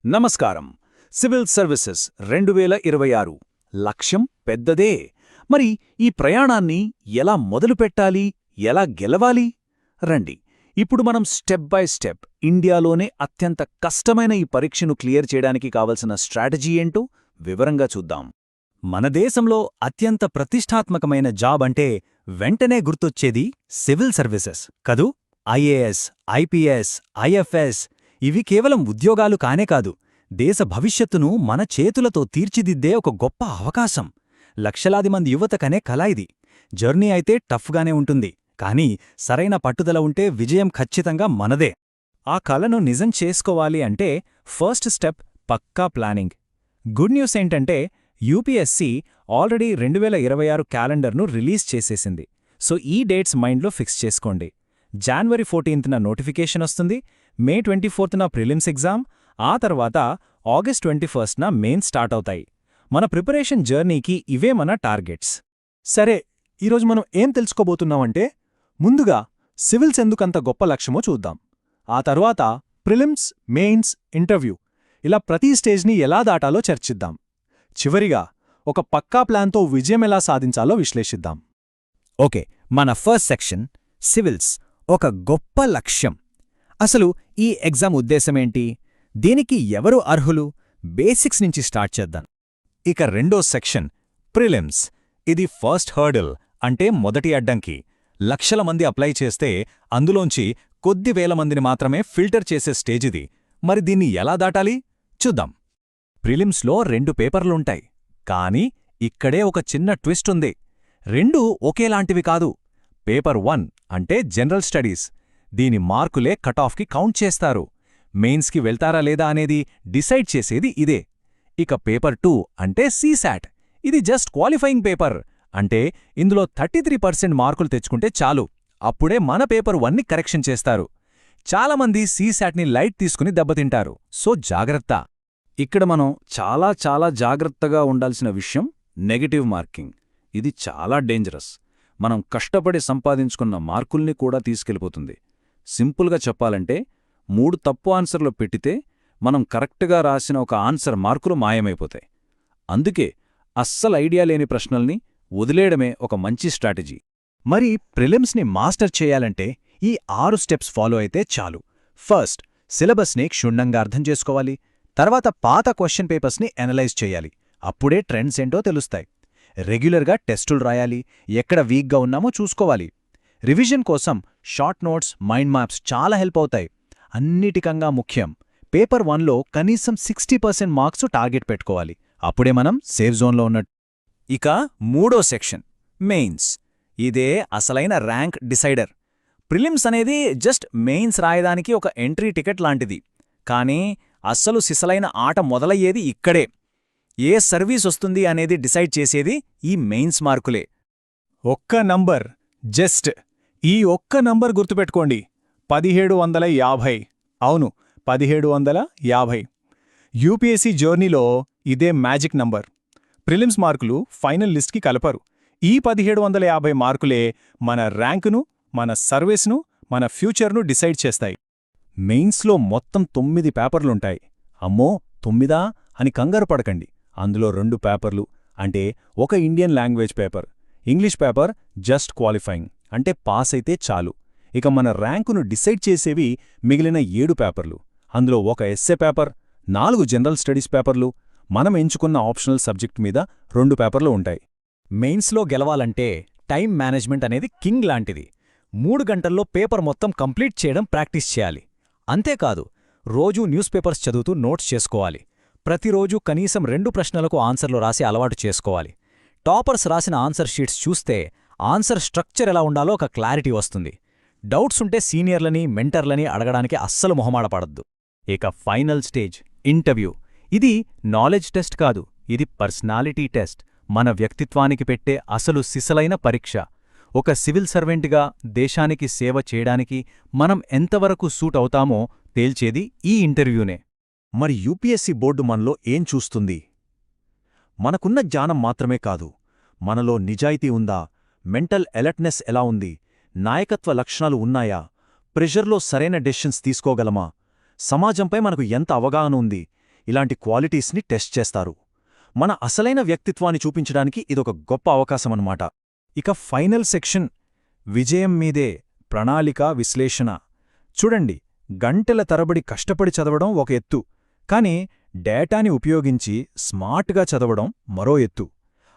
నమస్కారం. Civil services 2026 లక్ష్యం పెద్దదే. మరి ఈ ప్రయాణాన్ని ఎలా మొదలుపెట్టాలి, ఎలా గెలవాలి? రండి, ఇప్పుడు మనం స్టెప్ బై స్టెప్ ఇండియాలోనే అత్యంత కష్టమైన ఈ పరీక్షను క్లియర్ చేయడానికి కావలసిన స్ట్రాటజీ ఏంటో వివరంగా చూద్దాం. మన దేశంలో అత్యంత ప్రతిష్టాత్మకమైన జాబ్ అంటే వెంటనే గుర్తొచ్చేది సివిల్ సర్వీసెస్ కదూ. ఐఏఎస్, ఐపీఎస్, ఐఎఫ్ఎస్ ఇవి కేవలం ఉద్యోగాలు కానే కాదు, దేశ భవిష్యత్తును మన చేతులతో తీర్చిదిద్దే ఒక గొప్ప అవకాశం. లక్షలాది మంది యువతకనే కల ఇది. జర్నీ అయితే టఫ్గానే ఉంటుంది, కానీ సరైన పట్టుదల ఉంటే విజయం ఖచ్చితంగా మనదే. ఆ కలను నిజం చేసుకోవాలి అంటే ఫస్ట్ స్టెప్ పక్కా ప్లానింగ్. గుడ్ న్యూస్ ఏంటంటే యూపీఎస్సీ ఆల్రెడీ 2026 క్యాలెండర్ను రిలీజ్ చేసేసింది. సో ఈ డేట్స్ మైండ్లో ఫిక్స్ చేసుకోండి. January 14న నోటిఫికేషన్ వస్తుంది, May 24న ప్రిలిమ్స్ ఎగ్జామ్, ఆ తర్వాత August 21న మెయిన్ స్టార్ట్ అవుతాయి. మన ప్రిపరేషన్ జర్నీకి ఇవే మన టార్గెట్స్. సరే, ఈరోజు మనం ఏం తెలుసుకోబోతున్నామంటే, ముందుగా సివిల్స్ ఎందుకంత గొప్ప లక్ష్యమో చూద్దాం. ఆ తర్వాత ప్రిలిమ్స్, మెయిన్స్, ఇంటర్వ్యూ ఇలా ప్రతి స్టేజ్ని ఎలా దాటాలో చర్చిద్దాం. చివరిగా ఒక పక్కా ప్లాన్తో విజయం ఎలా సాధించాలో విశ్లేషిద్దాం. ఓకే, మన ఫస్ట్ సెక్షన్ సివిల్స్, ఒక గొప్ప లక్ష్యం. అసలు ఈ ఎగ్జామ్ ఉద్దేశమేంటి, దీనికి ఎవరు అర్హులు, బేసిక్స్ నుంచి స్టార్ట్ చేద్దాం. ఇక రెండో సెక్షన్ ప్రిలిమ్స్. ఇది ఫస్ట్ హర్డిల్, అంటే మొదటి అడ్డంకి. లక్షల మంది అప్లై చేస్తే అందులోంచి కొద్ది వేల మందిని మాత్రమే ఫిల్టర్ చేసే స్టేజిది. మరి దీన్ని ఎలా దాటాలి చూద్దాం. ప్రిలిమ్స్లో 2 పేపర్లుంటాయి, కానీ ఇక్కడే ఒక చిన్న ట్విస్ట్ ఉంది. రెండూ ఒకేలాంటివి కాదు. పేపర్ 1 అంటే జనరల్ స్టడీస్, దీని మార్కులే కటాఫ్కి కౌంట్ చేస్తారు. మెయిన్స్కి వెళ్తారా లేదా అనేది డిసైడ్ చేసేది ఇదే. ఇక పేపర్ 2 అంటే సీశాట్, ఇది జస్ట్ క్వాలిఫైయింగ్ పేపర్. అంటే ఇందులో 33% మార్కులు తెచ్చుకుంటే చాలు, అప్పుడే మన పేపర్ 1ని కరెక్షన్ చేస్తారు. చాలామంది సీశాట్ని లైట్ తీసుకుని దెబ్బతింటారు, సో జాగ్రత్త. ఇక్కడ మనం చాలా జాగ్రత్తగా ఉండాల్సిన విషయం నెగటివ్ మార్కింగ్. ఇది చాలా డేంజరస్. మనం కష్టపడి సంపాదించుకున్న మార్కుల్ని కూడా తీసుకెళ్ళిపోతుంది. సింపుల్గా చెప్పాలంటే 3 తప్పు ఆన్సర్లు పెట్టితే మనం కరెక్ట్గా రాసిన ఒక ఆన్సర్ మార్కులు మాయమైపోతాయి. అందుకే అస్సలు ఐడియా లేని ప్రశ్నల్ని వదిలేయడమే ఒక మంచి స్ట్రాటజీ. మరి ప్రిలిమ్స్ని మాస్టర్ చేయాలంటే ఈ 6 స్టెప్స్ ఫాలో అయితే చాలు. ఫస్ట్, సిలబస్ని క్షుణ్ణంగా అర్థం చేసుకోవాలి. తర్వాత పాత క్వశ్చన్ పేపర్స్ని అనలైజ్ చేయాలి, అప్పుడే ట్రెండ్స్ ఏంటో తెలుస్తాయి. రెగ్యులర్గా టెస్టులు రాయాలి, ఎక్కడ వీక్గా ఉన్నామో చూసుకోవాలి. రివిజన్ కోసం షార్ట్ నోట్స్, మైండ్ మ్యాప్స్ చాలా హెల్ప్ అవుతాయి. అన్నిటికన్నా ముఖ్యం, పేపర్ 1లో కనీసం 60% మార్క్స్ టార్గెట్ పెట్టుకోవాలి, అప్పుడే మనం సేఫ్ జోన్లో ఉన్నట్టు. ఇక మూడో సెక్షన్ మెయిన్స్. ఇదే అసలైన ర్యాంక్ డిసైడర్. ప్రిలిమ్స్ అనేది జస్ట్ మెయిన్స్ రాయడానికి ఒక ఎంట్రీ టికెట్ లాంటిది, కానీ అస్సలు సిసలైన ఆట మొదలయ్యేది ఇక్కడే. ఏ సర్వీస్ వస్తుంది అనేది డిసైడ్ చేసేది ఈ మెయిన్స్ మార్కులే. ఒక్క నంబర్, జస్ట్ ఈ ఒక్క నంబర్ గుర్తుపెట్టుకోండి, 1750. అవును, 1750. యూపీఎస్సీ జర్నీలో ఇదే మ్యాజిక్ నంబర్. ప్రిలిమ్స్ మార్కులు ఫైనల్ లిస్ట్కి కలపరు. ఈ 1750 మార్కులే మన ర్యాంకును, మన సర్వీస్ను, మన ఫ్యూచర్ను డిసైడ్ చేస్తాయి. మెయిన్స్లో మొత్తం 9 పేపర్లుంటాయి. అమ్మో 9 అని కంగారు పడకండి. అందులో 2 పేపర్లు, అంటే ఒక Indian language paper, English paper just qualifying, అంటే పాస్ అయితే చాలు. ఇక మన ర్యాంకును డిసైడ్ చేసేవి మిగిలిన 7 పేపర్లు. అందులో ఒక ఎస్సే పేపర్, 4 జనరల్ స్టడీస్ పేపర్లు, మనం ఎంచుకున్న ఆప్షనల్ సబ్జెక్ట్ మీద 2 పేపర్లు ఉంటాయి. మెయిన్స్లో గెలవాలంటే టైం మేనేజ్మెంట్ అనేది కింగ్ లాంటిది. 3 గంటల్లో పేపర్ మొత్తం కంప్లీట్ చేయడం ప్రాక్టీస్ చేయాలి. అంతేకాదు, రోజూ న్యూస్ పేపర్స్ చదువుతూ నోట్స్ చేసుకోవాలి. ప్రతిరోజూ కనీసం 2 ప్రశ్నలకు ఆన్సర్లు రాసి అలవాటు చేసుకోవాలి. టాపర్స్ రాసిన ఆన్సర్ షీట్స్ చూస్తే ఆన్సర్ స్ట్రక్చర్ ఎలా ఉండాలో ఒక క్లారిటీ వస్తుంది. డౌట్స్ ఉంటే సీనియర్లని, మెంటర్లని అడగడానికి అస్సలు మొహమాటపడద్దు. ఇక ఫైనల్ స్టేజ్ ఇంటర్వ్యూ. ఇది నాలెడ్జ్ టెస్ట్ కాదు, ఇది పర్సనాలిటీ టెస్ట్, మన వ్యక్తిత్వానికి పెట్టే అసలు సిసలైన పరీక్ష. ఒక సివిల్ సర్వెంట్గా దేశానికి సేవ చేయడానికి మనం ఎంతవరకు సూట్ అవుతామో తేల్చేది ఈ ఇంటర్వ్యూనే. మరి యూపీఎస్సీ బోర్డు మనలో ఏం చూస్తుంది? మనకున్న జ్ఞానం మాత్రమే కాదు, మనలో నిజాయితీ ఉందా, మెంటల్ అలర్ట్నెస్ ఎలా ఉంది, నాయకత్వ లక్షణాలు ఉన్నాయా, ప్రెషర్లో సరైన డెసిషన్స్ తీసుకోగలమా, సమాజంపై మనకు ఎంత అవగాహన ఉంది, ఇలాంటి క్వాలిటీస్ని టెస్ట్ చేస్తారు. మన అసలైన వ్యక్తిత్వాన్ని చూపించడానికి ఇదొక గొప్ప అవకాశమన్నమాట. ఇక ఫైనల్ సెక్షన్ విజయం మీదే ప్రణాళిక విశ్లేషణ. చూడండి, గంటల తరబడి కష్టపడి చదవడం ఒక ఎత్తు, కానీ డేటాని ఉపయోగించి స్మార్ట్గా చదవడం మరో ఎత్తు.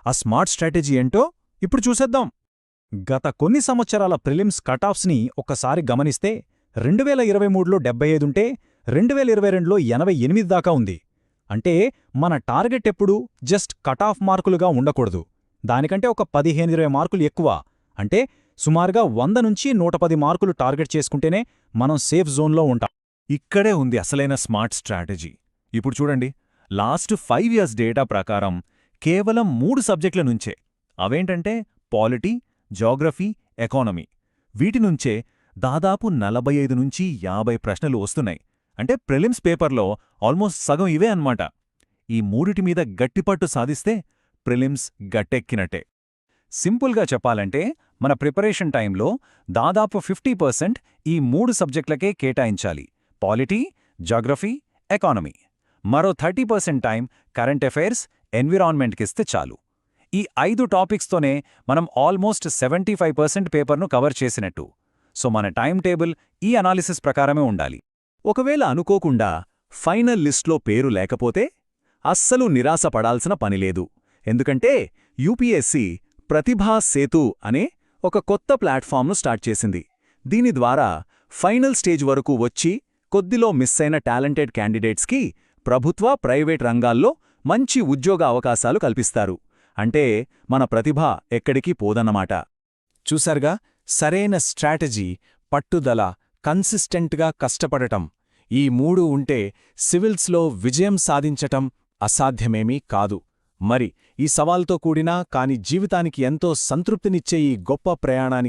ఆ స్మార్ట్ స్ట్రాటజీ ఏంటో ఇప్పుడు చూసేద్దాం. గత కొన్ని సంవత్సరాల ప్రిలిమ్స్ కటాఫ్స్ని ఒక్కసారి గమనిస్తే 2023లో 75 ఉంటే 2022లో 88 దాకా ఉంది. అంటే మన టార్గెట్ ఎప్పుడూ జస్ట్ కటాఫ్ మార్కులుగా ఉండకూడదు, దానికంటే ఒక 15-20 మార్కులు ఎక్కువ. అంటే సుమారుగా 100 నుంచి 110 మార్కులు టార్గెట్ చేసుకుంటేనే మనం సేఫ్ జోన్లో ఉంటాం. ఇక్కడే ఉంది అసలైన స్మార్ట్ స్ట్రాటజీ. ఇప్పుడు చూడండి, లాస్ట్ 5 ఇయర్స్ డేటా ప్రకారం కేవలం 3 సబ్జెక్టుల నుంచే, అవేంటంటే పాలిటీ, జాగ్రఫీ, ఎకానమీ, వీటి నుంచే దాదాపు 45 నుంచి 50 ప్రశ్నలు వస్తున్నాయి. అంటే ప్రిలిమ్స్ పేపర్లో ఆల్మోస్ట్ సగం ఇవే అన్నమాట. ఈ మూడిటి మీద గట్టిపట్టు సాధిస్తే ప్రిలిమ్స్ గట్టెక్కినట్టే. సింపుల్గా చెప్పాలంటే మన ప్రిపరేషన్ టైంలో దాదాపు 50% ఈ 3 సబ్జెక్టులకే కేటాయించాలి: పాలిటీ, జాగ్రఫీ, ఎకానమీ. మరో 30% టైం కరెంట్ అఫైర్స్, ఎన్విరాన్మెంట్కిస్తే చాలు. ఈ 5 టాపిక్స్తోనే మనం ఆల్మోస్ట్ 75% పేపర్ను కవర్ చేసినట్టు. సో మన టైం టేబుల్ ఈ అనాలిసిస్ ప్రకారమే ఉండాలి. ఒకవేళ అనుకోకుండా ఫైనల్ లిస్ట్లో పేరు లేకపోతే అస్సలు నిరాశపడాల్సిన పనిలేదు. ఎందుకంటే యూపీఎస్సీ ప్రతిభా సేతు అనే ఒక కొత్త ప్లాట్ఫామ్ను స్టార్ట్ చేసింది. దీని ద్వారా ఫైనల్ స్టేజ్ వరకు వచ్చి కొద్దిలో మిస్ అయిన టాలెంటెడ్ క్యాండిడేట్స్కి ప్రభుత్వ, ప్రైవేట్ రంగాల్లో మంచి ఉద్యోగ అవకాశాలు కల్పిస్తారు. అంటే మన ప్రతిభ ఎక్కడికి పోదన్నమాట. చూశారుగా, సరైన స్ట్రాటజీ, పట్టుదల, కన్సిస్టెంట్గా కష్టపడటం, ఈ 3 ఉంటే సివిల్స్లో విజయం సాధించటం అసాధ్యమేమీ కాదు. మరి ఈ సవాల్తో కూడిన కానీ జీవితానికి ఎంతో సంతృప్తినిచ్చే ఈ గొప్ప ప్రయాణానికి